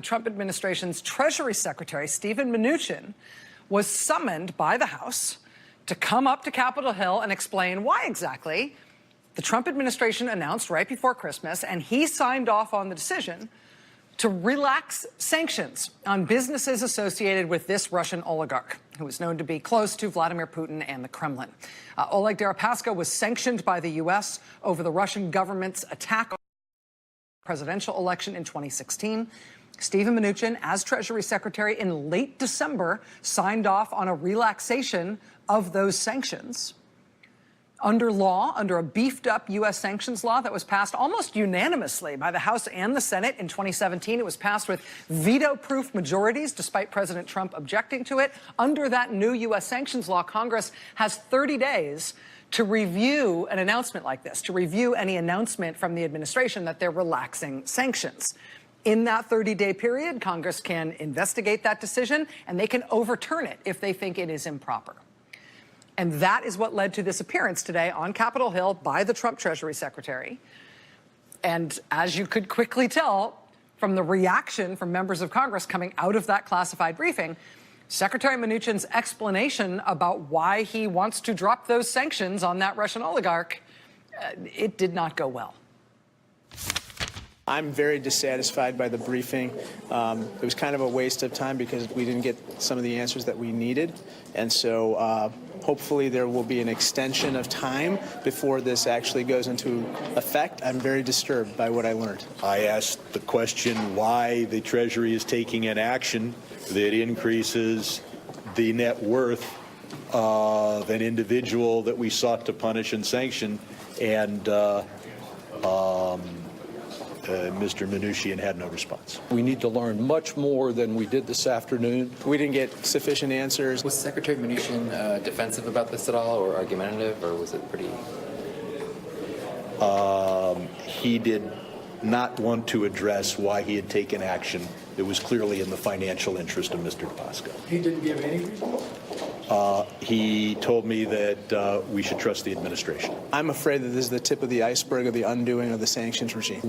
Trump administration's Treasury Secretary, Steven Mnuchin, was summoned by the House to come up to Capitol Hill and explain why exactly the Trump administration announced right before Christmas, and he signed off on the decision to relax sanctions on businesses associated with this Russian oligarch, who is known to be close to Vladimir Putin and the Kremlin. Oleg Deripaska was sanctioned by the U.S. over the Russian government's attack on the presidential election in 2016. Steven Mnuchin, as Treasury Secretary in late December, signed off on a relaxation of those sanctions. Under a beefed-up U.S. sanctions law that was passed almost unanimously by the House and the Senate in 2017. It was passed with veto-proof majorities, despite President Trump objecting to it. Under that new U.S. sanctions law, Congress has 30 days to review an announcement like this, to review any announcement from the administration that they're relaxing sanctions. In that 30-day period, Congress can investigate that decision, and they can overturn it if they think it is improper. And that is what led to this appearance today on Capitol Hill by the Trump Treasury Secretary. And as you could quickly tell from the reaction from members of Congress coming out of that classified briefing, Secretary Mnuchin's explanation about why he wants to drop those sanctions on that Russian oligarch, it did not go well. I'm very dissatisfied by the briefing. It was kind of a waste of time because we didn't get some of the answers that we needed. And so hopefully there will be an extension of time before this actually goes into effect. I'm very disturbed by what I learned. I asked the question why the Treasury is taking an action that increases the net worth of an individual that we sought to punish and sanction, and Mr. Mnuchin had no response. We need to learn much more than we did this afternoon. We didn't get sufficient answers. Was Secretary Mnuchin defensive about this at all, or argumentative, or was it pretty? He did not want to address why he had taken action. It was clearly in the financial interest of Mr. Deripaska. He didn't give any reason? He told me that we should trust the administration. I'm afraid that this is the tip of the iceberg of the undoing of the sanctions regime.